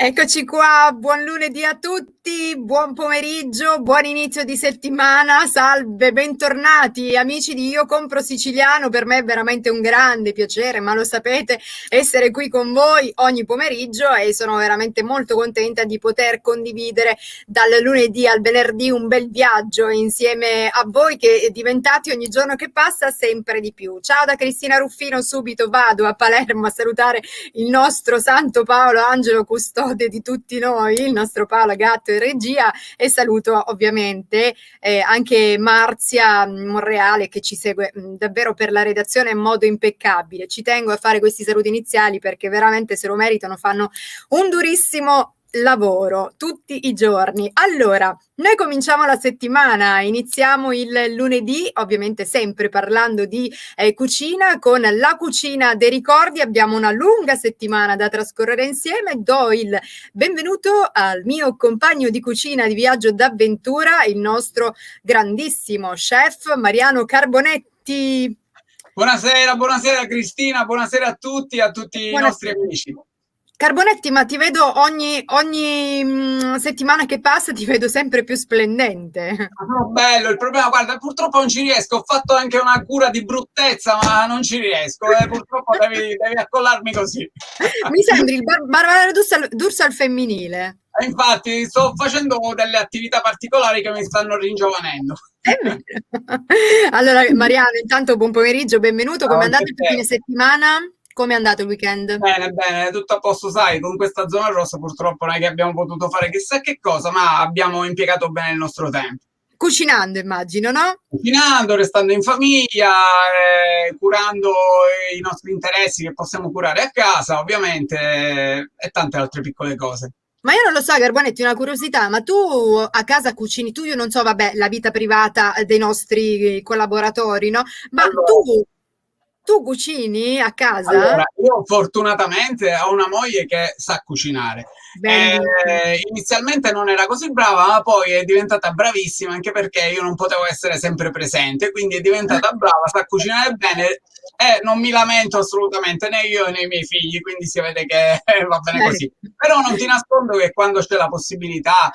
Eccoci qua, buon lunedì a tutti, buon pomeriggio, buon inizio di settimana, salve, bentornati amici di Io Compro Siciliano. Per me è veramente un grande piacere, ma lo sapete, essere qui con voi ogni pomeriggio e sono veramente molto contenta di poter condividere dal lunedì al venerdì un bel viaggio insieme a voi che diventate ogni giorno che passa sempre di più. Ciao da Cristina Ruffino, subito vado a Palermo a salutare il nostro Santo Paolo Angelo Custode di tutti noi, il nostro Paolo Gatto in regia, e saluto ovviamente anche Marzia Monreale che ci segue davvero per la redazione in modo impeccabile. Ci tengo a fare questi saluti iniziali perché veramente se lo meritano, fanno un durissimo lavoro tutti i giorni. Allora, noi cominciamo la settimana, iniziamo il lunedì, ovviamente sempre parlando di cucina, con la cucina dei ricordi. Abbiamo una lunga settimana da trascorrere insieme. Do il benvenuto al mio compagno di cucina di viaggio d'avventura, il nostro grandissimo chef Mariano Carbonetti. Buonasera Cristina, buonasera a tutti i nostri amici. Carbonetti, ma ti vedo ogni settimana che passa, ti vedo sempre più splendente. Bello, il problema, guarda, purtroppo non ci riesco, ho fatto anche una cura di bruttezza, ma non ci riesco, purtroppo devi accollarmi così. Mi sembri il Barbara D'Urso al femminile. Infatti sto facendo delle attività particolari che mi stanno ringiovanendo. Allora, Mariano, intanto buon pomeriggio, benvenuto. Come è andato il fine settimana? Come è andato il weekend? Bene, tutto a posto, sai, con questa zona rossa purtroppo non è che abbiamo potuto fare chissà che cosa, ma abbiamo impiegato bene il nostro tempo. Cucinando, immagino, no? Cucinando, restando in famiglia, curando i nostri interessi che possiamo curare a casa, ovviamente, e tante altre piccole cose. Ma io non lo so, Garbonetti, una curiosità, ma tu a casa cucini? Io non so, vabbè, la vita privata dei nostri collaboratori, no? Ma Allora, tu cucini a casa? Allora, io fortunatamente ho una moglie che sa cucinare. Inizialmente non era così brava, ma poi è diventata bravissima anche perché io non potevo essere sempre presente, quindi è diventata brava, sa cucinare bene e non mi lamento assolutamente né io né i miei figli, quindi si vede che va bene così. Però non ti nascondo che quando c'è la possibilità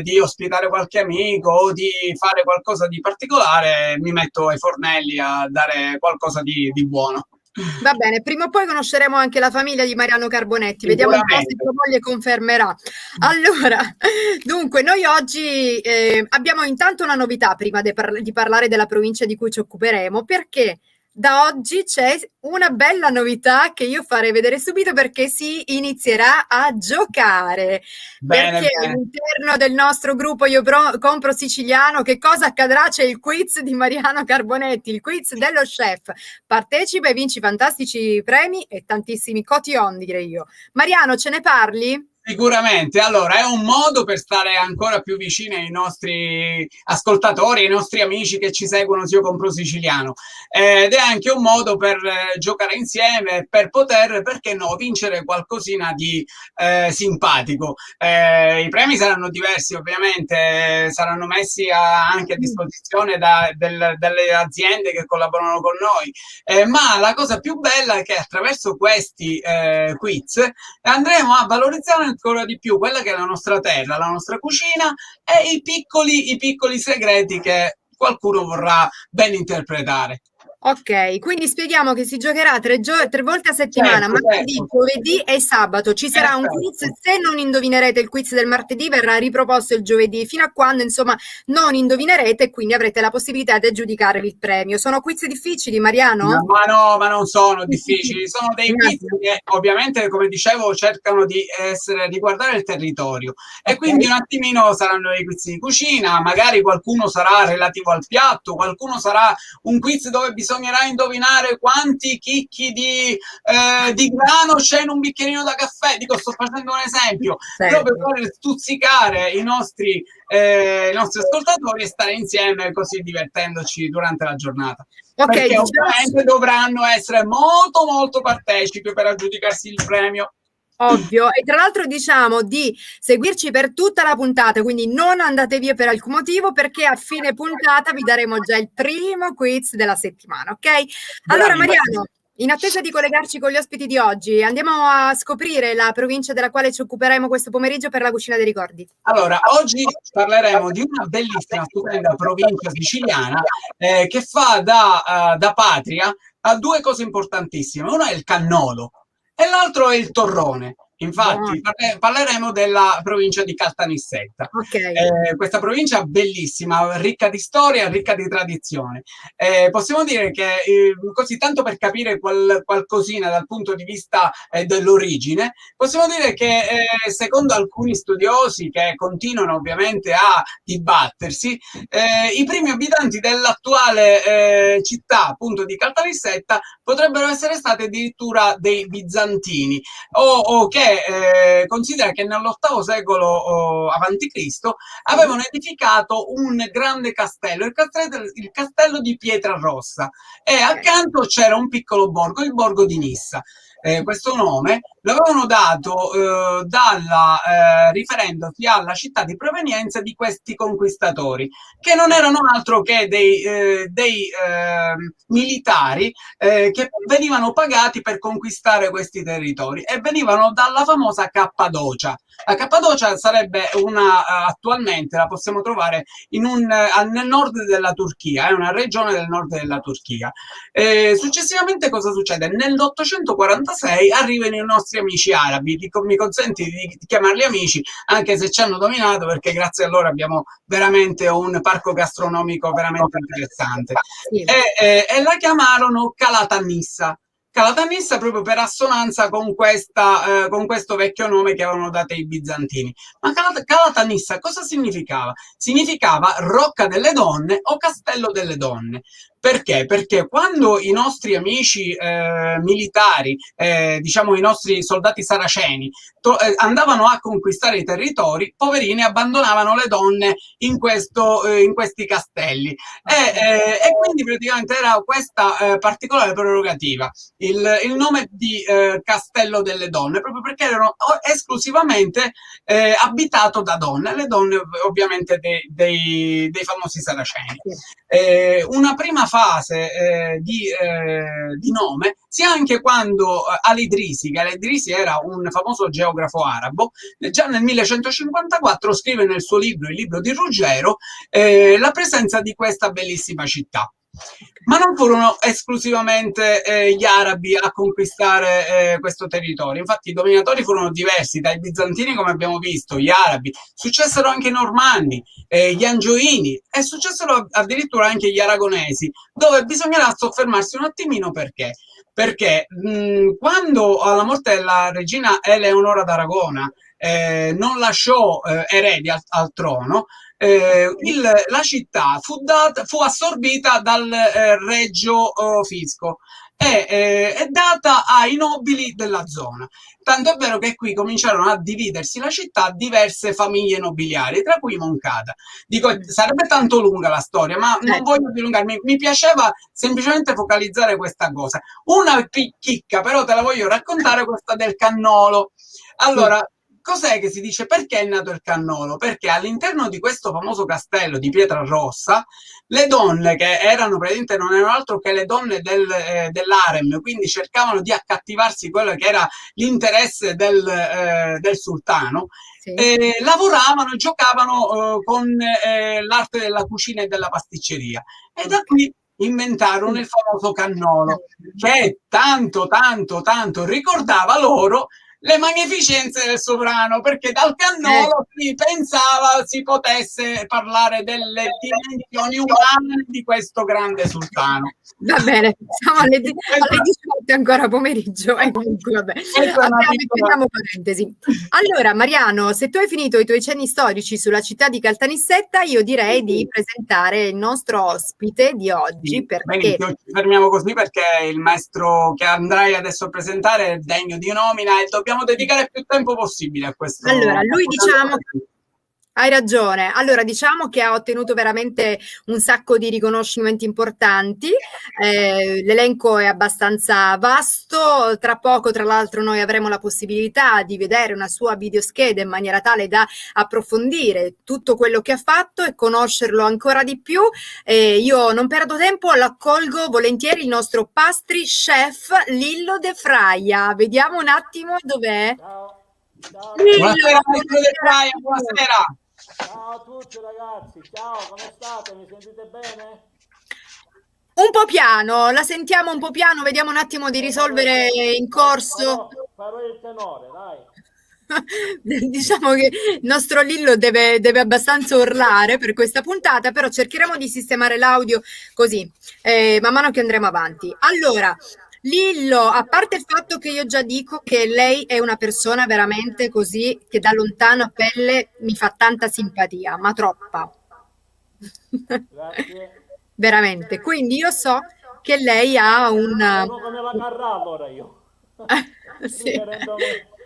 di ospitare qualche amico o di fare qualcosa di particolare, mi metto ai fornelli a dare qualcosa di buono. Va bene, prima o poi conosceremo anche la famiglia di Mariano Carbonetti, vediamo un po' se tua moglie confermerà. Allora, dunque, noi oggi abbiamo intanto una novità prima di parlare della provincia di cui ci occuperemo, perché da oggi c'è una bella novità che io farei vedere subito perché si inizierà a giocare. Perché all'interno del nostro gruppo Io Compro Siciliano, che cosa accadrà? C'è il quiz di Mariano Carbonetti, il quiz dello chef. Partecipa e vinci fantastici premi e tantissimi cotillon, direi io. Mariano, ce ne parli? Sicuramente, allora è un modo per stare ancora più vicini ai nostri ascoltatori, ai nostri amici che ci seguono su Io Compro Siciliano, ed è anche un modo per giocare insieme, per poter, perché no, vincere qualcosina di simpatico. I premi saranno diversi, ovviamente, saranno messi anche a disposizione delle aziende che collaborano con noi, ma la cosa più bella è che attraverso questi quiz andremo a valorizzare ancora di più quella che è la nostra terra, la nostra cucina e i piccoli segreti che qualcuno vorrà ben interpretare. Ok, quindi spieghiamo che si giocherà tre volte a settimana, martedì, giovedì e sabato. Ci sarà un quiz, se non indovinerete il quiz del martedì verrà riproposto il giovedì, fino a quando insomma non indovinerete e quindi avrete la possibilità di aggiudicarvi il premio. Sono quiz difficili, Mariano? Ma non sono difficili, sono dei quiz che ovviamente, come dicevo, cercano di guardare il territorio e quindi un attimino saranno dei quiz di cucina, magari qualcuno sarà relativo al piatto, qualcuno sarà un quiz dove bisognerà indovinare quanti chicchi di grano c'è in un bicchierino da caffè. Dico, sto facendo un esempio, proprio per stuzzicare i nostri ascoltatori e stare insieme così divertendoci durante la giornata. Perché ovviamente dovranno essere molto partecipi per aggiudicarsi il premio. Ovvio, e tra l'altro diciamo di seguirci per tutta la puntata, quindi non andate via per alcun motivo perché a fine puntata vi daremo già il primo quiz della settimana, ok? Allora Mariano, In attesa di collegarci con gli ospiti di oggi, andiamo a scoprire la provincia della quale ci occuperemo questo pomeriggio per la cucina dei ricordi. Allora, oggi parleremo di una bellissima, stupenda provincia siciliana che fa da patria a due cose importantissime. Uno è il cannolo e l'altro è il torrone. Infatti, parleremo della provincia di Caltanissetta. Okay. Questa provincia bellissima, ricca di storia, ricca di tradizione. Possiamo dire che, così tanto per capire qualcosina dal punto di vista dell'origine, possiamo dire che secondo alcuni studiosi che continuano ovviamente a dibattersi, i primi abitanti dell'attuale città appunto di Caltanissetta potrebbero essere stati addirittura dei bizantini o che considera che nell'VIII secolo avanti Cristo avevano edificato un grande castello, il castello di Pietrarossa, e accanto c'era un piccolo borgo, il borgo di Nissa. Questo nome l'avevano dato riferendosi alla città di provenienza di questi conquistatori, che non erano altro che dei militari che venivano pagati per conquistare questi territori e venivano dalla famosa Cappadocia. La Cappadocia sarebbe attualmente la possiamo trovare nel nord della Turchia, è una regione del nord della Turchia. Successivamente cosa succede? Nell'846 arrivano i nostri amici arabi, mi consenti di chiamarli amici, anche se ci hanno dominato, perché grazie a loro abbiamo veramente un parco gastronomico veramente interessante. Sì. E la chiamarono Calatannissa. Calatannissa proprio per assonanza con questo vecchio nome che avevano dato i bizantini. Ma Calatannissa cosa significava? Significava Rocca delle Donne o Castello delle Donne. Perché? Perché quando i nostri amici militari, diciamo i nostri soldati saraceni, andavano a conquistare i territori, poverini abbandonavano le donne in questi castelli. E quindi praticamente era questa particolare prerogativa, il nome di Castello delle Donne, proprio perché erano esclusivamente abitato da donne, le donne ovviamente dei famosi saraceni. Una prima fase di nome si ha anche quando Al-Idrisi, che Al-Idrisi era un famoso geografo arabo, già nel 1154 scrive nel suo libro, il libro di Ruggero, la presenza di questa bellissima città. Ma non furono esclusivamente gli arabi a conquistare questo territorio. Infatti i dominatori furono diversi, dai bizantini, come abbiamo visto, gli arabi, successero anche i normanni, gli angioini, e successero addirittura anche gli aragonesi, dove bisognerà soffermarsi un attimino. Perché quando alla morte della regina Eleonora d'Aragona non lasciò eredi al trono, la città fu assorbita dal Regio Fisco e data ai nobili della zona. Tanto è vero che qui cominciarono a dividersi la città a diverse famiglie nobiliari, tra cui Moncada. Dico, sarebbe tanto lunga la storia, ma non voglio dilungarmi. Mi piaceva semplicemente focalizzare questa cosa. Una chicca, però te la voglio raccontare, questa del cannolo. Allora, cos'è che si dice? Perché è nato il cannolo? Perché all'interno di questo famoso castello di Pietrarossa, le donne che erano praticamente non erano altro che le donne dell'harem, quindi cercavano di accattivarsi quello che era l'interesse del sultano, sì. Lavoravano e giocavano con l'arte della cucina e della pasticceria. E da qui inventarono il famoso cannolo, che tanto ricordava loro le magnificenze del sovrano, perché dal cannolo si pensava si potesse parlare delle dimensioni umane di questo grande sultano. Va bene, siamo alle 18 ancora pomeriggio, comunque vabbè. Apriamo parentesi. Allora Mariano, se tu hai finito i tuoi cenni storici sulla città di Caltanissetta, io direi di presentare il nostro ospite di oggi. Sì, perché ci fermiamo così, perché il maestro che andrai adesso a presentare è degno di nomina e dobbiamo dedicare più tempo possibile a questo. Allora, lui diciamo Hai ragione. Allora, diciamo che ha ottenuto veramente un sacco di riconoscimenti importanti. L'elenco è abbastanza vasto. Tra poco, tra l'altro, noi avremo la possibilità di vedere una sua videoscheda in maniera tale da approfondire tutto quello che ha fatto e conoscerlo ancora di più. Io non perdo tempo, l'accolgo volentieri il nostro pastry chef Lillo De Fraia. Vediamo un attimo dov'è. Ciao, ciao Lillo, Buonasera, ragazzi, maestro De buonasera Fraia, Lillo. buonasera. ciao a tutti ragazzi, ciao, come state? Mi sentite bene? Un po' piano, la sentiamo un po' piano, vediamo un attimo di Farò il, risolvere in corso. farò il tenore, dai. Diciamo che il nostro Lillo deve abbastanza urlare per questa puntata, però cercheremo di sistemare l'audio così, man mano che andremo avanti. Allora, Lillo, a parte il fatto che io già dico che lei è una persona veramente così, che da lontano a pelle mi fa tanta simpatia, ma troppa. Grazie. Veramente. Quindi io so che lei ha Sono come la Carrà allora io. sì. Riferendomi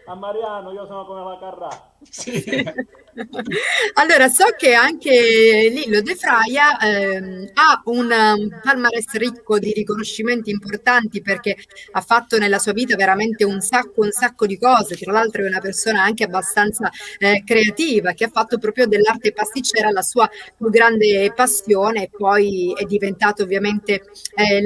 a Mariano, io sono come la Carrà. Sì. Sì. Allora, so che anche Lillo De Fraia ha un palmarès ricco di riconoscimenti importanti perché ha fatto nella sua vita veramente un sacco di cose. Tra l'altro è una persona anche abbastanza creativa che ha fatto proprio dell'arte pasticcera la sua più grande passione e poi è diventato ovviamente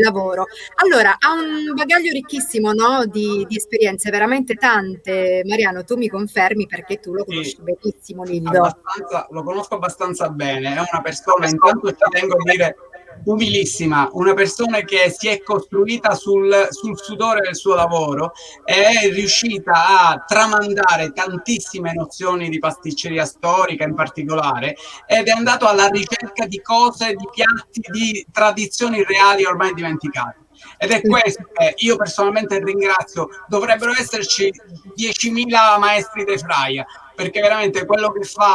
lavoro. Allora, ha un bagaglio ricchissimo, no, di esperienze, veramente tante. Mariano, tu mi confermi perché tu lo Sì, conosci benissimo, Lillo. abbastanza, lo conosco abbastanza bene. È una persona, intanto ci tengo a dire, umilissima, una persona che si è costruita sul sudore del suo lavoro, è riuscita a tramandare tantissime nozioni di pasticceria storica in particolare, ed è andato alla ricerca di cose, di piatti, di tradizioni reali ormai dimenticate. Ed è questo che io personalmente ringrazio. Dovrebbero esserci 10.000 maestri de Fraia, perché veramente quello che fa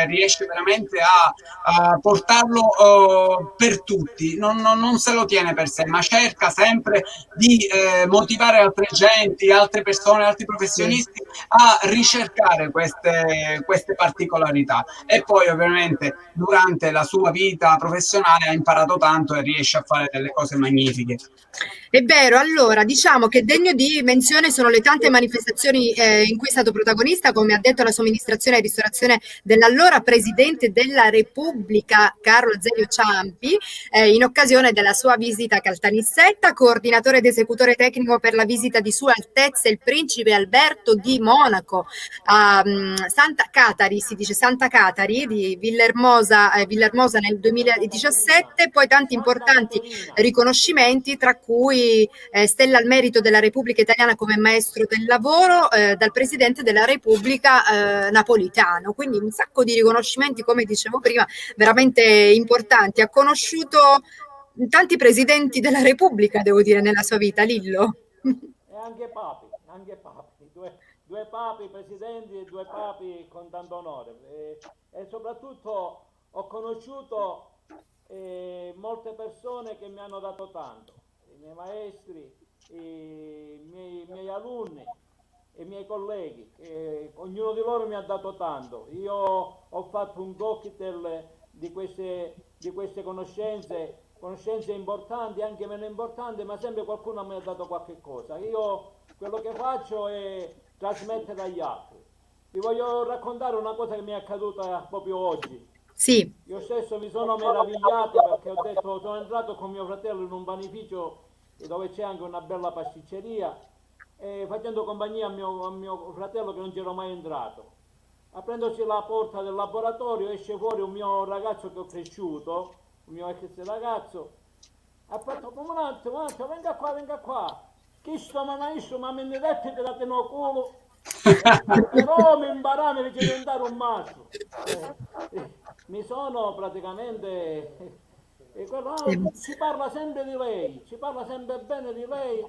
riesce veramente a portarlo per tutti, non se lo tiene per sé, ma cerca sempre di motivare altre genti, altre persone, altri Sì. professionisti a ricercare queste particolarità. E poi ovviamente durante la sua vita professionale ha imparato tanto e riesce a fare delle cose magnifiche. È vero, allora diciamo che degno di menzione sono le tante manifestazioni in cui è stato protagonista, come ha detto la somministrazione e ristorazione dell'allora Presidente della Repubblica Carlo Azeglio Ciampi, in occasione della sua visita a Caltanissetta, coordinatore ed esecutore tecnico per la visita di Sua Altezza il Principe Alberto di Monaco a Santa Catari, si dice Santa Catari di Villermosa nel Santa 2017, poi Caterina, tanti Santa importanti Caterina. riconoscimenti, tra cui Stella al Merito della Repubblica Italiana come maestro del lavoro dal Presidente della Repubblica Napolitano. Quindi un sacco di riconoscimenti, come dicevo prima, veramente importanti. Ha conosciuto tanti presidenti della Repubblica, devo dire, nella sua vita, Lillo. E anche papi, due papi presidenti e due papi con tanto onore. E soprattutto ho conosciuto molte persone che mi hanno dato tanto, i miei maestri, i miei alunni, i miei colleghi, ognuno di loro mi ha dato tanto. Io ho fatto un cocktail di queste conoscenze, conoscenze importanti, anche meno importanti, ma sempre qualcuno mi ha dato qualche cosa. Io quello che faccio è trasmettere agli altri. Vi voglio raccontare una cosa che mi è accaduta proprio oggi. Sì, Io stesso mi sono meravigliato perché ho detto, sono entrato con mio fratello in un panificio dove c'è anche una bella pasticceria e facendo compagnia a mio fratello che non c'ero mai entrato. Aprendosi la porta del laboratorio esce fuori un mio ragazzo che ho cresciuto, un mio ex ragazzo, ha fatto come un attimo, venga qua. Chi sto maestro, ma me ne detto che date no culo. Però mi imparare mi fece diventare un maestro. Mi sono praticamente... si parla sempre di lei, si parla sempre bene di lei.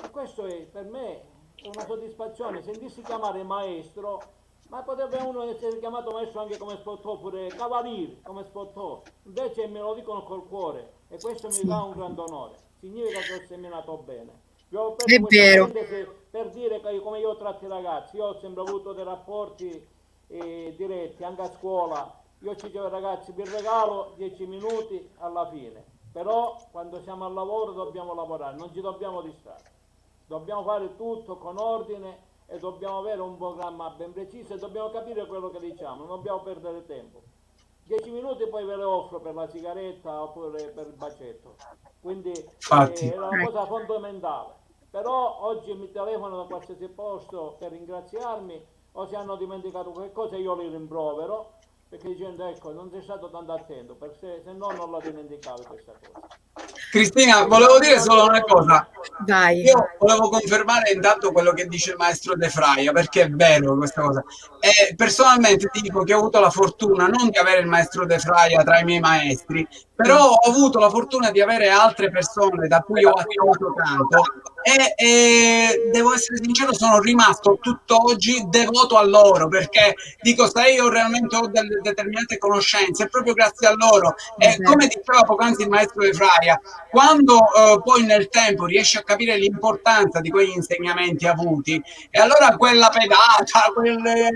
E questo è per me una soddisfazione, sentirsi chiamare maestro, ma potrebbe uno essere chiamato maestro anche come spottò, pure cavaliere come spottò. Invece me lo dicono col cuore e questo mi dà sì, un grande onore. Significa che ho seminato bene. Vi ho è aperto questa vero. parentesi per dire che come io tratto i ragazzi, io ho sempre avuto dei rapporti diretti anche a scuola. Io ci dico ai ragazzi, vi regalo 10 minuti alla fine, però quando siamo al lavoro dobbiamo lavorare, non ci dobbiamo distrarre, dobbiamo fare tutto con ordine e dobbiamo avere un programma ben preciso e dobbiamo capire quello che diciamo, non dobbiamo perdere tempo. 10 minuti poi ve le offro per la sigaretta oppure per il bacetto, quindi è una cosa fondamentale. Però oggi mi telefonano da qualsiasi posto per ringraziarmi o se hanno dimenticato qualcosa io li rimprovero, perché dicendo ecco non sei stato tanto attento, perché se no non la dimenticavi questa cosa. Cristina, volevo dire solo una cosa. Vai. Io volevo confermare intanto quello che dice il maestro De Fraia, perché è vero questa cosa. E personalmente ti dico che ho avuto la fortuna non di avere il maestro De Fraia tra i miei maestri, però ho avuto la fortuna di avere altre persone da cui ho attenuto tanto e devo essere sincero, sono rimasto tutt'oggi devoto a loro, perché dico, se io realmente ho delle determinate conoscenze, è proprio grazie a loro. E come diceva poc'anzi il maestro De Fraia, quando poi nel tempo riesci a capire l'importanza di quegli insegnamenti avuti, e allora quella pedata, quelle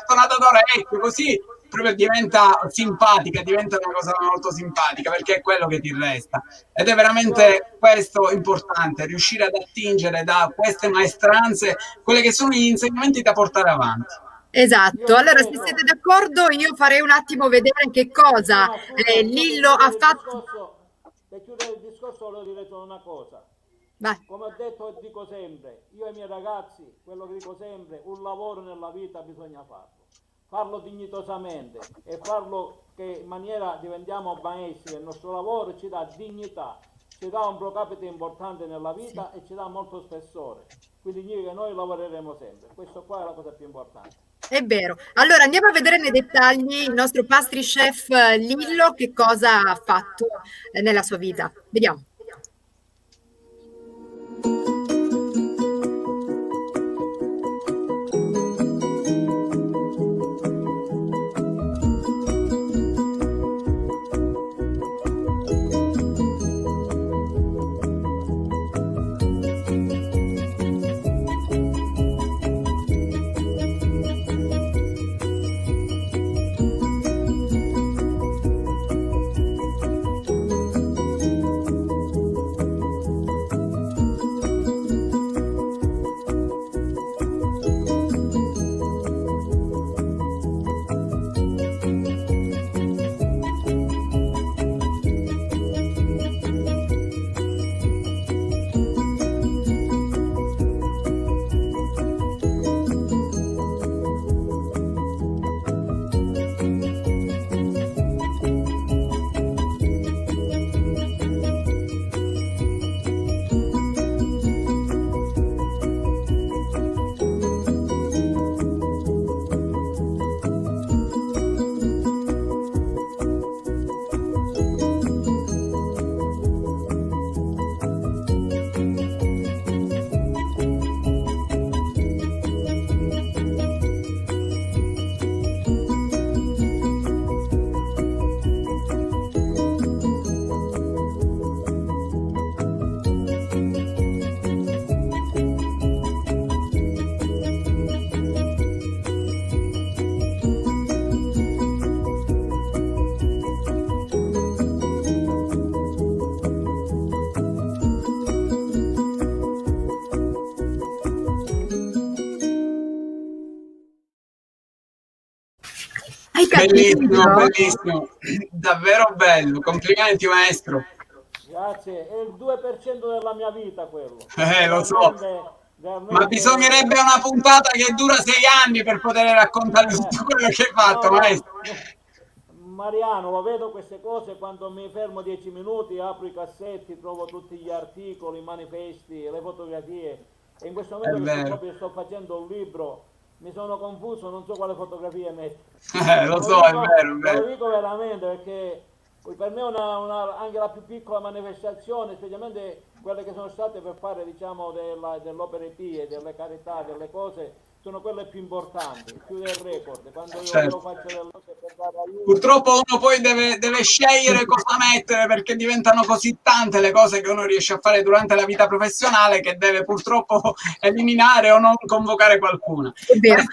stonata d'orecchio, così proprio diventa simpatica, diventa una cosa molto simpatica, perché è quello che ti resta. Ed è veramente questo importante, riuscire ad attingere da queste maestranze quelli che sono gli insegnamenti da portare avanti. Esatto, allora se siete d'accordo io farei un attimo vedere che cosa Lillo ha fatto. Per chiudere il discorso volevo dire solo una cosa. Vai. Come ho detto e dico sempre, io ai miei ragazzi, quello che dico sempre, un lavoro nella vita bisogna farlo dignitosamente e farlo che in maniera diventiamo maestri del nostro lavoro, ci dà dignità, ci dà un pro capite importante nella vita e ci dà molto spessore. Quindi che noi lavoreremo sempre, questo qua è la cosa più importante. È vero. Allora andiamo a vedere nei dettagli il nostro pastry chef Lillo che cosa ha fatto nella sua vita. Vediamo. Bellissimo, bellissimo, davvero bello, complimenti maestro. Grazie, è il 2% della mia vita quello. Lo so, ma bisognerebbe una puntata che dura 6 anni per poter raccontare tutto quello che hai fatto, maestro. Mariano, lo vedo queste cose quando mi fermo 10 minuti, apro i cassetti, trovo tutti gli articoli, i manifesti, le fotografie e in questo momento che proprio sto facendo un libro mi sono confuso, non so quale fotografia mettere. Lo so, è vero, è vero. Lo dico veramente perché per me è anche la più piccola manifestazione, specialmente quelle che sono state per fare diciamo dell'opera pie, delle carità, delle cose, sono quelle più importanti, più del record. Quando io faccio delle cose per dare aiuto. Purtroppo uno poi deve scegliere cosa mettere, perché diventano così tante le cose che uno riesce a fare durante la vita professionale che deve purtroppo eliminare o non convocare qualcuna. È vero.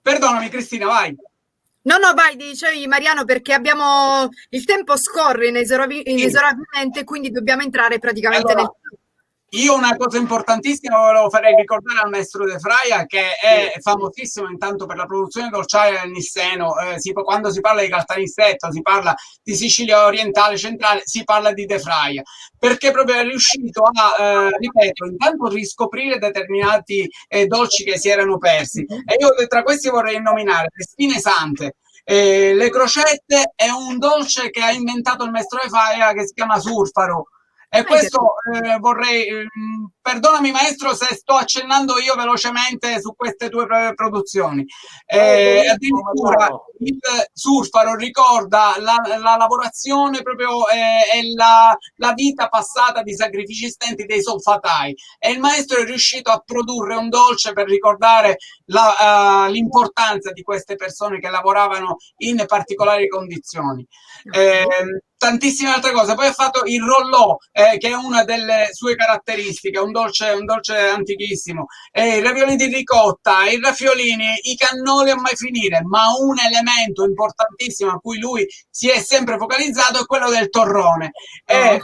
Perdonami Cristina, vai. No, vai, dicevi Mariano, perché abbiamo il tempo scorre inesorabilmente, quindi dobbiamo entrare praticamente allora, io una cosa importantissima volevo fare ricordare al maestro De Fraia, che è famosissimo intanto per la produzione dolciaria del Nisseno. Quando si parla di Caltanissetta, si parla di Sicilia orientale, centrale, si parla di De Fraia, perché proprio è riuscito a, ripeto, intanto riscoprire determinati dolci che si erano persi. E io tra questi vorrei nominare le spine sante. Le crocette è un dolce che ha inventato il maestro De Fraia che si chiama surfaro. E questo vorrei, perdonami maestro se sto accennando io velocemente su queste tue produzioni. Addirittura il surfaro ricorda la lavorazione proprio e la vita passata di sacrifici stenti dei solfatai, e il maestro è riuscito a produrre un dolce per ricordare l'importanza di queste persone che lavoravano in particolari condizioni. Tantissime altre cose. Poi ha fatto il rollò, che è una delle sue caratteristiche, un dolce antichissimo, i ravioli di ricotta, i raffiolini, i cannoli a mai finire, ma un elemento importantissimo a cui lui si è sempre focalizzato è quello del torrone. Ha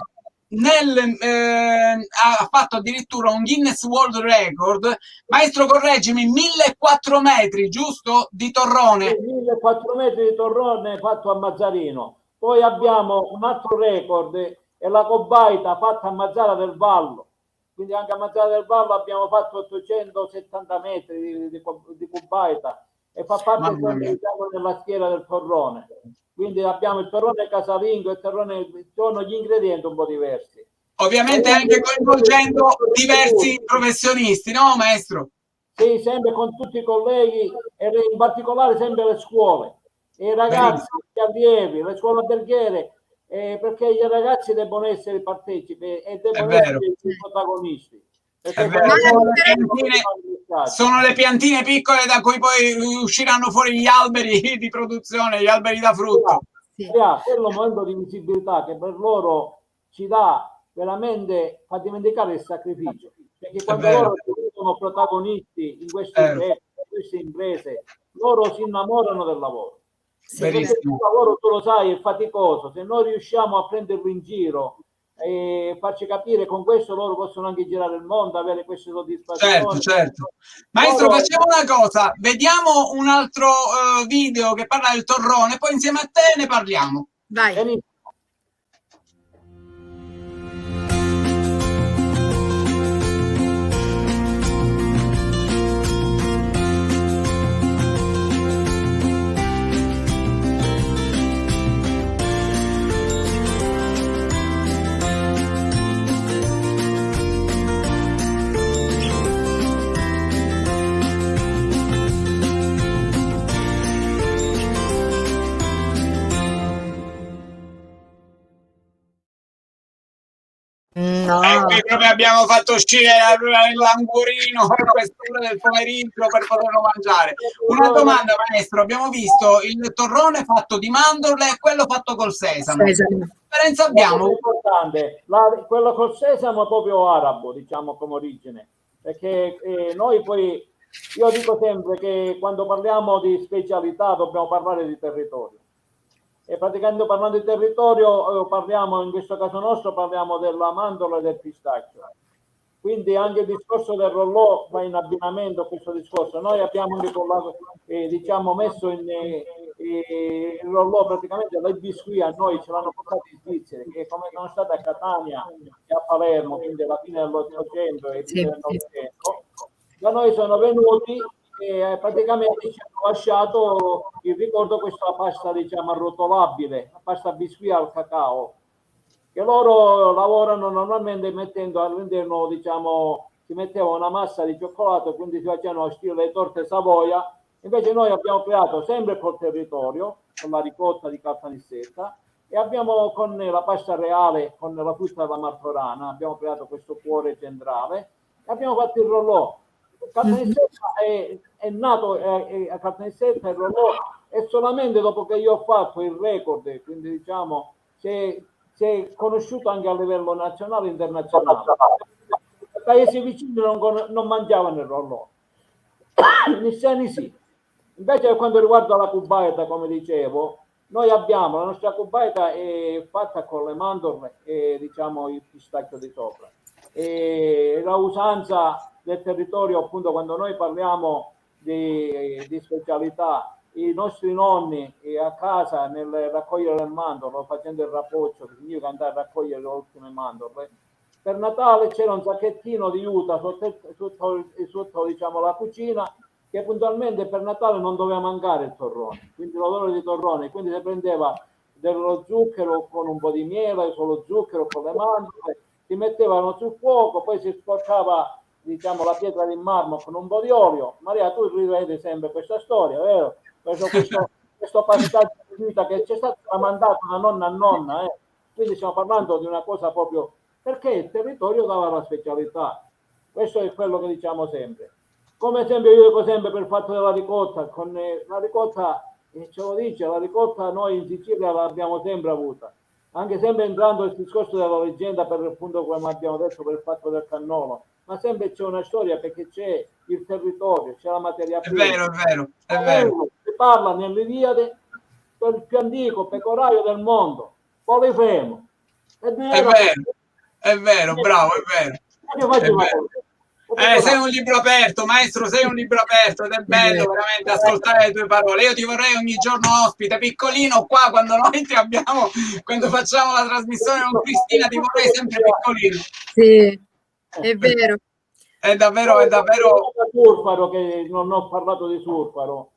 fatto addirittura un Guinness World Record, maestro correggimi, 1.400 metri, giusto? Di torrone. 1.400 metri di torrone fatto a Mazzarino. Poi abbiamo un altro record, è la Cobaita fatta a Mazzara del Vallo. Quindi anche a Mazzara del Vallo abbiamo fatto 870 metri di Cobaita, e fa parte diciamo, della schiera del torrone. Quindi abbiamo il torrone casalingo, il torrone, sono gli ingredienti un po' diversi. Ovviamente anche coinvolgendo diversi professionisti, no maestro? Sì, sempre con tutti i colleghi, e in particolare sempre le scuole. I ragazzi, gli allievi, le scuole alberghiere, perché i ragazzi devono essere partecipi e devono essere i protagonisti. Sono le piantine piccole da cui poi usciranno fuori gli alberi di produzione, gli alberi da frutto. Quello è un momento di visibilità che per loro ci dà veramente, fa dimenticare il sacrificio, perché quando loro sono protagonisti in queste imprese, loro si innamorano del lavoro. Perché il lavoro, tu lo sai, è faticoso. Se noi riusciamo a prenderlo in giro e farci capire, con questo loro possono anche girare il mondo, avere queste soddisfazioni. Certo. Maestro, facciamo una cosa, vediamo un altro video che parla del torrone, poi insieme a te ne parliamo. Vai. Benissimo. No. E qui proprio abbiamo fatto uscire l'angurino a quest'ora del pomeriggio per poterlo mangiare. Una domanda, maestro: abbiamo visto il torrone fatto di mandorle e quello fatto col sesamo. Che differenza abbiamo? Importante. Quello col sesamo è proprio arabo, diciamo, come origine, perché noi poi, io dico sempre che quando parliamo di specialità dobbiamo parlare di territorio. E praticamente parlando di territorio parliamo, in questo caso nostro, parliamo della mandorla e del pistacchio. Quindi anche il discorso del rollò va in abbinamento a questo discorso. Noi abbiamo diciamo, messo il rollò, praticamente i biscuit a noi ce l'hanno portato in Svizzera, che come sono stati a Catania e a Palermo, quindi alla fine dell'Ottocento e fine del Novecento, da noi sono venuti e praticamente ci hanno lasciato il ricordo questa pasta, diciamo, arrotolabile, la pasta biscuit al cacao, che loro lavorano normalmente mettendo all'interno, diciamo, si metteva una massa di cioccolato, quindi si facevano stile le torte Savoia. Invece noi abbiamo creato sempre col territorio, con la ricotta di Caltanissetta, e abbiamo con la pasta reale, con la frutta della martorana, abbiamo creato questo cuore centrale e abbiamo fatto il rollò. Caltanissetta è nato a Caltanissetta, il rollò, e solamente dopo che io ho fatto il record, quindi diciamo si è conosciuto anche a livello nazionale e internazionale. Paesi vicini non mangiavano il rollò, Nisseni sì. Invece per quanto riguarda la cubaita, come dicevo, noi abbiamo la nostra cubaita è fatta con le mandorle e diciamo il pistacchio di sopra. E la usanza del territorio, appunto, quando noi parliamo di specialità, i nostri nonni a casa nel raccogliere le mandorle, facendo il rapoccio, che significa andare a raccogliere le ultime mandorle, per Natale c'era un sacchettino di juta sotto diciamo, la cucina, che puntualmente per Natale non doveva mancare il torrone, quindi l'odore di torrone, quindi si prendeva dello zucchero con un po' di miele, solo zucchero con le mandorle, si mettevano sul fuoco, poi si sporcava diciamo la pietra di marmo con un po' di olio. Maria, tu rivedi sempre questa storia, vero? Questo passaggio di vita che c'è stato tramandato da nonna a nonna, quindi stiamo parlando di una cosa proprio perché il territorio dava la specialità. Questo è quello che diciamo sempre. Come esempio io dico sempre per il fatto della ricotta, con la ricotta, ce lo dice, la ricotta noi in Sicilia l'abbiamo sempre avuta, anche sempre entrando nel discorso della leggenda per appunto come abbiamo detto per il fatto del cannolo, ma sempre c'è una storia perché c'è il territorio, c'è la materia prima. È vero, è vero, è vero. Si parla nell'Iliade del più antico pecoraio del mondo, Polifemo. È vero, bravo, è vero. È vero. Sei un libro aperto, maestro, sei un libro aperto ed è bello veramente ascoltare le tue parole. Io ti vorrei ogni giorno ospite, piccolino qua, quando noi ti abbiamo, quando facciamo la trasmissione con Cristina, ti vorrei sempre piccolino. Sì, è vero. È davvero, è davvero. Surfaro, che non ho parlato di surfaro.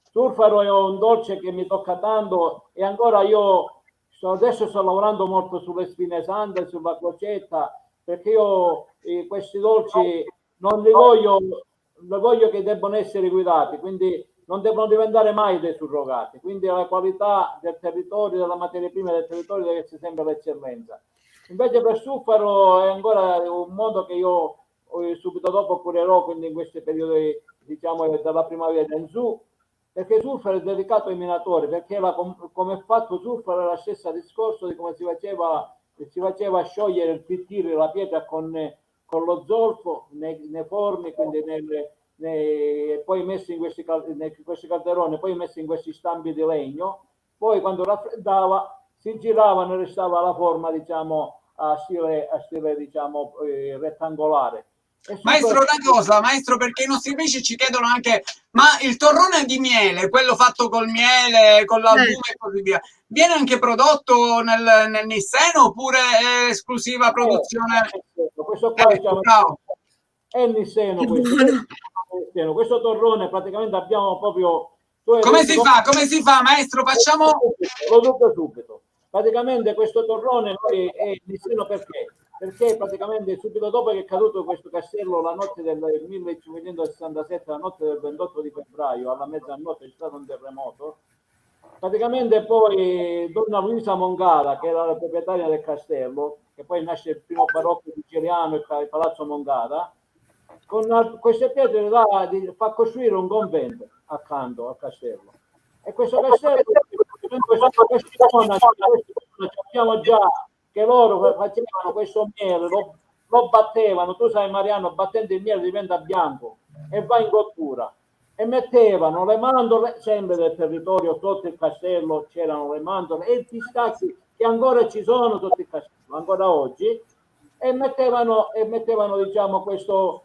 Surfaro è un dolce che mi tocca tanto e ancora io adesso sto lavorando molto sulle spine sante, sulla crocetta, perché io questi dolci non li voglio che debbano essere guidati, quindi non devono diventare mai dei surrogati, quindi la qualità del territorio, della materia prima del territorio deve essere sempre l'eccellenza. Invece per Suffaro è ancora un mondo che io subito dopo curerò, quindi in questi periodi diciamo dalla primavera in su, perché Suffaro è dedicato ai minatori, perché come è fatto Suffaro è la stessa discorso di come si faceva sciogliere il pittire, la pietra con lo zolfo nei forni, quindi poi messi in questi calderoni, poi messi in questi stampi di legno, poi quando raffreddava si giravano e restava la forma diciamo a stile diciamo rettangolare. Maestro, una cosa, maestro, perché i nostri amici ci chiedono anche, ma il torrone di miele, quello fatto col miele, con l'albume e così via, viene anche prodotto nel Nisseno oppure è esclusiva produzione? Questo qua diciamo, è il Nisseno, questo torrone praticamente abbiamo proprio... Come si fa? Come si fa, maestro? Facciamo... Lo dico subito. Praticamente questo torrone è il Nisseno perché praticamente subito dopo che è caduto questo castello la notte del 1567, la notte del 28 di febbraio, alla mezzanotte c'è stato un terremoto, praticamente poi donna Luisa Mongada, che era la proprietaria del castello, che poi nasce il primo barocco siciliano, il Palazzo Mongada, con queste pietre fa costruire un convento accanto al castello. E questo castello, sappiamo già che loro facevano questo miele, lo battevano, tu sai Mariano, battendo il miele diventa bianco e va in cottura, e mettevano le mandorle, sempre del territorio, sotto il castello c'erano le mandorle e i pistacchi che ancora ci sono sotto il castello, ancora oggi, e mettevano diciamo questo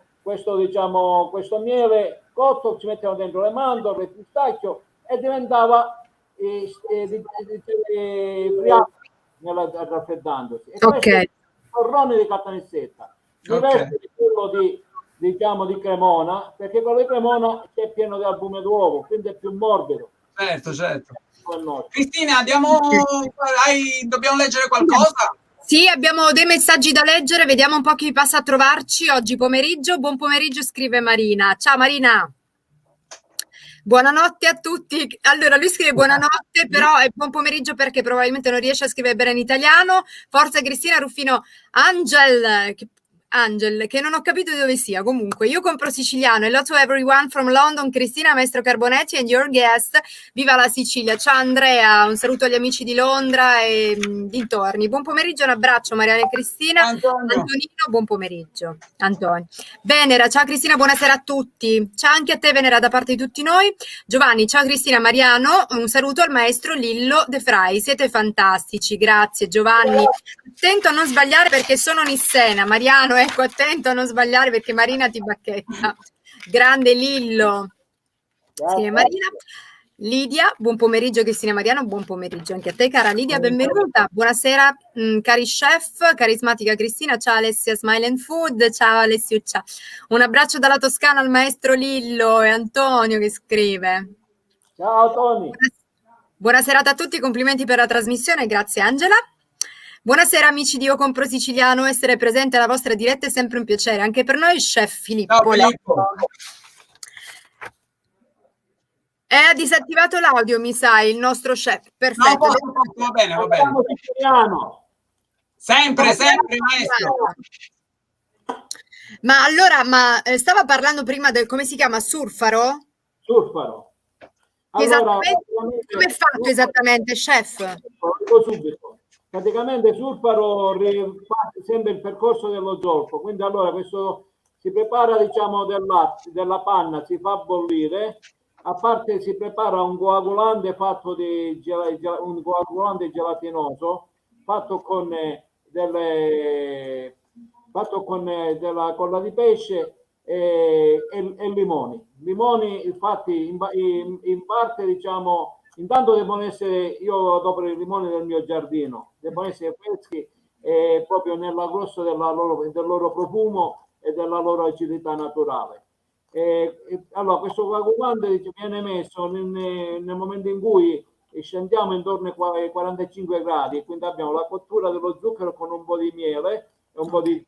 miele cotto, ci mettevano dentro le mandorle, il pistacchio e diventava raffreddandosi. E questo è il torrone di Caltanissetta, diverso di quello di Cremona, perché quello di Cremona è pieno di albume d'uovo, quindi è più morbido. Certo. Cristina, dobbiamo leggere qualcosa? Sì, abbiamo dei messaggi da leggere, vediamo un po' chi passa a trovarci oggi pomeriggio. Buon pomeriggio, scrive Marina. Ciao Marina. Buonanotte a tutti. Allora, lui scrive buonanotte, però è buon pomeriggio perché probabilmente non riesce a scrivere bene in italiano. Forza Cristina Ruffino. Angel, che non ho capito di dove sia. Comunque, io compro siciliano. Hello to everyone from London, Cristina, Maestro Carbonetti and your guest. Viva la Sicilia. Ciao Andrea, un saluto agli amici di Londra e dintorni. Buon pomeriggio, un abbraccio Mariana e Cristina. Antonino, buon pomeriggio. Antonio. Venera, ciao Cristina, buonasera a tutti. Ciao anche a te Venera da parte di tutti noi. Giovanni, ciao Cristina, Mariano, un saluto al maestro Lillo De Frai. Siete fantastici, grazie Giovanni. Attento a non sbagliare perché sono Nissena. Mariano, ecco, attento a non sbagliare perché Marina ti bacchetta. Grande Lillo. Sì, Marina. Lidia, buon pomeriggio Cristina Mariano, buon pomeriggio anche a te cara Lidia, benvenuta. Buonasera cari chef, carismatica Cristina, ciao Alessia Smile and Food, ciao Alessio, ciao. Un abbraccio dalla Toscana al maestro Lillo e Antonio che scrive. Ciao Tony. Buona serata a tutti, complimenti per la trasmissione, grazie Angela. Buonasera amici di Io Compro Siciliano, essere presente alla vostra diretta è sempre un piacere, anche per noi chef Filippo. Ciao, Filippo. È disattivato l'audio, mi sai, il nostro chef. Perfetto. No, va bene, va bene. Sempre, maestro. Ma allora, stava parlando prima del, come si chiama, surfaro? Surfaro. Allora, come è fatto esattamente, chef? Lo dico subito. Praticamente surfaro fa sempre il percorso dello zolfo, quindi allora questo si prepara diciamo del latte, della panna, si fa bollire, a parte si prepara un coagulante fatto di un coagulante gelatinoso fatto con fatto con della colla di pesce e limoni infatti in parte diciamo. Intanto devono essere, io adopero i limoni del mio giardino, devono essere freschi proprio nella grosso del loro profumo e della loro acidità naturale. Allora, questo coagulante viene messo nel momento in cui scendiamo intorno ai 45 gradi, e quindi abbiamo la cottura dello zucchero con un po' di miele e un po' di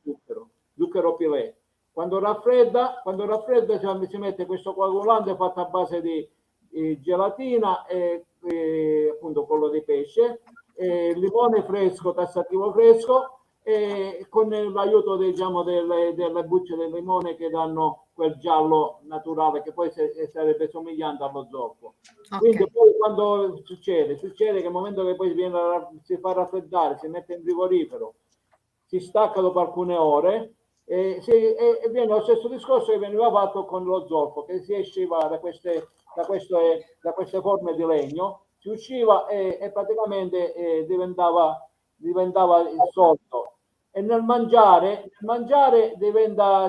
zucchero pilé. Quando raffredda si mette questo coagulante fatto a base di gelatina e appunto quello di pesce, limone fresco, tassativo fresco, e con l'aiuto diciamo delle bucce del limone che danno quel giallo naturale che poi sarebbe somigliante allo zolfo. Okay. Quindi poi quando succede che nel momento che poi si fa raffreddare, si mette in frigorifero, si stacca dopo alcune ore e viene lo stesso discorso che veniva fatto con lo zolfo, che si esciva da queste forme di legno, si usciva e praticamente diventava il soldo. E nel mangiare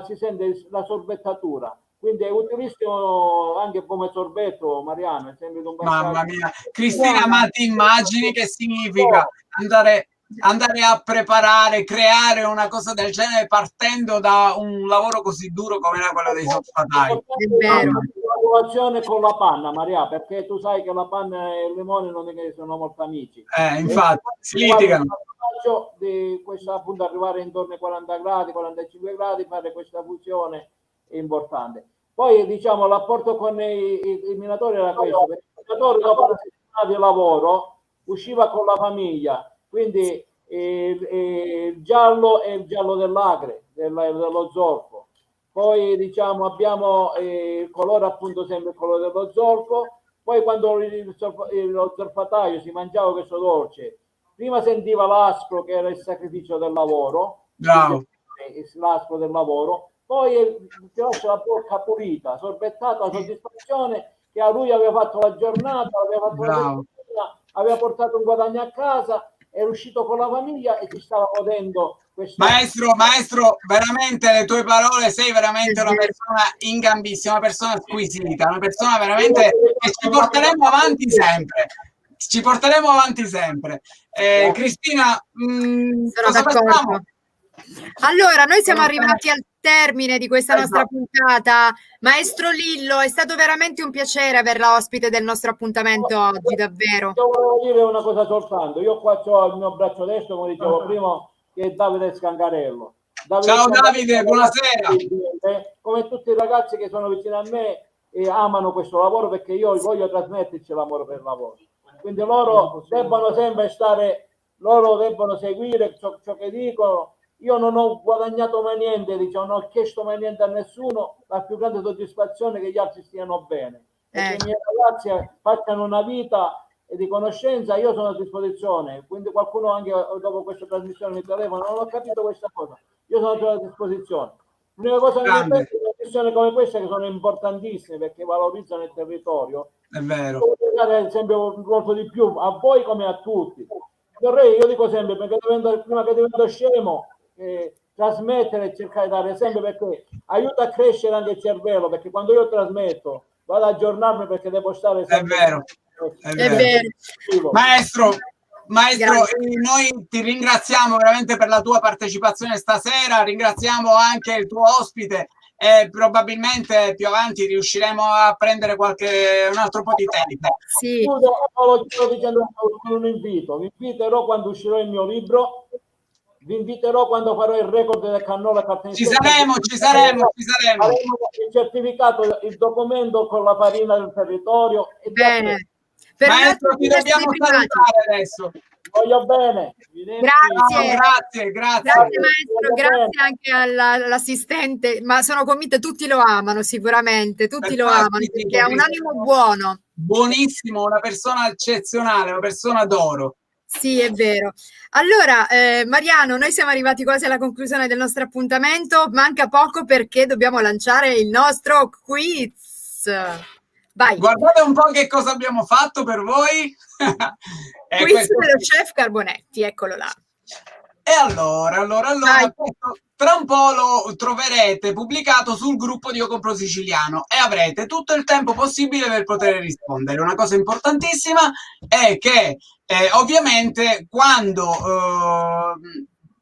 si sente la sorbettatura, quindi è utilissimo anche come sorbetto, Mariano. È sempre un mamma mia, Cristina, ma ti immagini che significa andare a preparare, creare una cosa del genere partendo da un lavoro così duro come era quello dei solfatai? È vero. La lavorazione con la panna, Maria, perché tu sai che la panna e il limone non è che sono molto amici. Infatti, si litigano. Di questa appunto arrivare intorno ai 40 gradi, 45 gradi, fare questa fusione è importante. Poi diciamo l'apporto con i minatori era questo, perché il minatore dopo una settimana di lavoro usciva con la famiglia, quindi il giallo è il giallo dell'acre, dello zolfo. Poi diciamo abbiamo il colore appunto sempre il colore dello zolfo. Poi quando lo zolfataio si mangiava questo dolce, prima sentiva l'aspro che era il sacrificio del lavoro, l'aspro del lavoro, poi ti lascia la bocca pulita, sorbettata, la soddisfazione che a lui aveva fatto la giornata, aveva fatto la settimana, aveva portato un guadagno a casa, era uscito con la famiglia e si stava godendo. Maestro, veramente le tue parole, sei veramente una persona in gambissima, una persona squisita, una persona veramente che ci porteremo avanti sempre. Cristina, cosa facciamo? Allora, noi siamo arrivati al termine di questa nostra puntata. Maestro Lillo, è stato veramente un piacere averla ospite del nostro appuntamento oggi, davvero. Io volevo dire una cosa soltanto. Io qua ho il mio braccio destro, come dicevo prima, che è Davide Scangarello. Ciao Davide, buonasera. Come tutti i ragazzi che sono vicini a me e amano questo lavoro, perché io voglio trasmetterci l'amore per il lavoro. Quindi loro debbono sempre stare, loro debbono seguire ciò che dicono io non ho guadagnato mai niente, diciamo, non ho chiesto mai niente a nessuno, la più grande soddisfazione è che gli altri stiano bene e che i miei ragazzi facciano una vita di conoscenza. Io sono a disposizione, quindi qualcuno anche dopo questa trasmissione mi telefona, non ho capito questa cosa, io sono a disposizione. L'unica cosa che mi penso è trasmissioni come queste che sono importantissime perché valorizzano il territorio. È vero. Devo dare sempre molto di più a voi come a tutti. Vorrei, io dico sempre, perché prima che divento scemo, trasmettere e cercare di dare sempre, perché aiuta a crescere anche il cervello, perché quando io trasmetto vado a aggiornarmi perché devo stare sempre... È vero. Maestro, noi ti ringraziamo veramente per la tua partecipazione stasera, ringraziamo anche il tuo ospite e probabilmente più avanti riusciremo a prendere un altro po' di tempo. Sì. Lo sto dicendo con un invito, vi inviterò quando uscirò il mio libro, vi inviterò quando farò il record del cannolo. Ci saremo. Faremo il certificato, il documento con la farina del territorio. Bene. Maestro, ti dobbiamo salutare adesso. Voglio bene. Grazie. Grazie maestro, grazie anche all'assistente, ma sono convinta tutti lo amano sicuramente, tutti lo amano perché ha un animo buono. Buonissimo, una persona eccezionale, una persona d'oro. Sì, è vero. Allora, Mariano, noi siamo arrivati quasi alla conclusione del nostro appuntamento, manca poco perché dobbiamo lanciare il nostro quiz. Vai. Guardate un po' che cosa abbiamo fatto per voi. Quiz dello chef Carbonetti, eccolo là. E allora, tra un po' lo troverete pubblicato sul gruppo di Io Compro Siciliano e avrete tutto il tempo possibile per poter rispondere. Una cosa importantissima è che ovviamente quando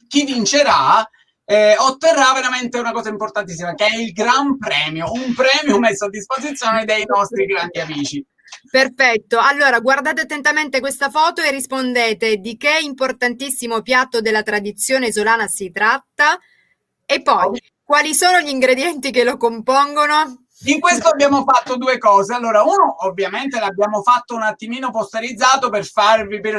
chi vincerà otterrà veramente una cosa importantissima, che è il Gran Premio, un premio messo a disposizione dei nostri grandi amici. Perfetto, allora guardate attentamente questa foto e rispondete di che importantissimo piatto della tradizione isolana si tratta e poi quali sono gli ingredienti che lo compongono. In questo abbiamo fatto due cose. Allora, uno, ovviamente l'abbiamo fatto un attimino posterizzato per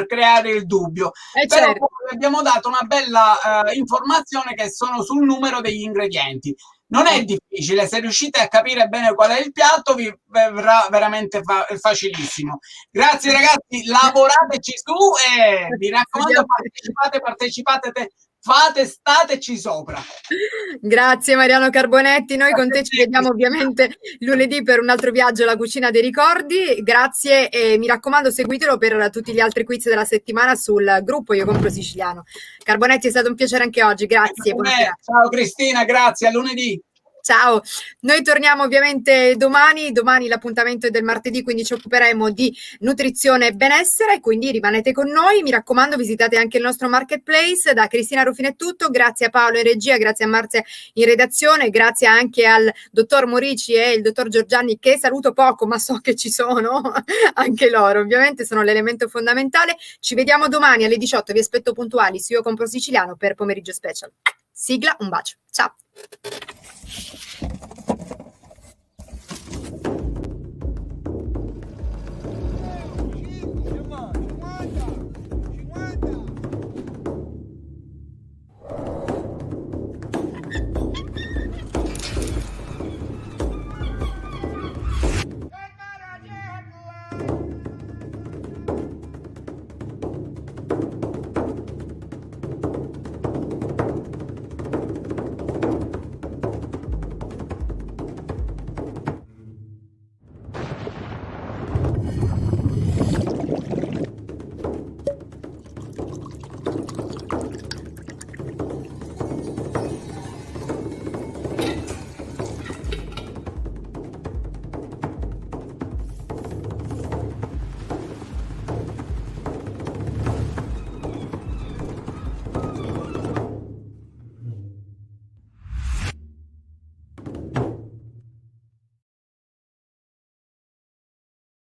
creare il dubbio, però certo. poi abbiamo dato una bella informazione che sono sul numero degli ingredienti. Non è difficile, se riuscite a capire bene qual è il piatto vi verrà veramente facilissimo. Grazie ragazzi, lavorateci su e mi raccomando partecipate, stateci sopra. Grazie Mariano Carbonetti, noi con te ci vediamo ovviamente lunedì per un altro viaggio alla cucina dei ricordi. Grazie e mi raccomando seguitelo per tutti gli altri quiz della settimana sul gruppo Io Compro Siciliano. Carbonetti, è stato un piacere anche oggi, grazie. Ciao Cristina, grazie, a lunedì. Ciao, noi torniamo ovviamente domani l'appuntamento è del martedì, quindi ci occuperemo di nutrizione e benessere, quindi rimanete con noi, mi raccomando visitate anche il nostro marketplace. Da Cristina Ruffini è tutto, grazie a Paolo in regia, grazie a Marzia in redazione, grazie anche al dottor Morici e il dottor Giorgiani che saluto poco ma so che ci sono, anche loro ovviamente sono l'elemento fondamentale. Ci vediamo domani alle 18, vi aspetto puntuali su Io Compro Siciliano per pomeriggio special. Sigla, un bacio, ciao!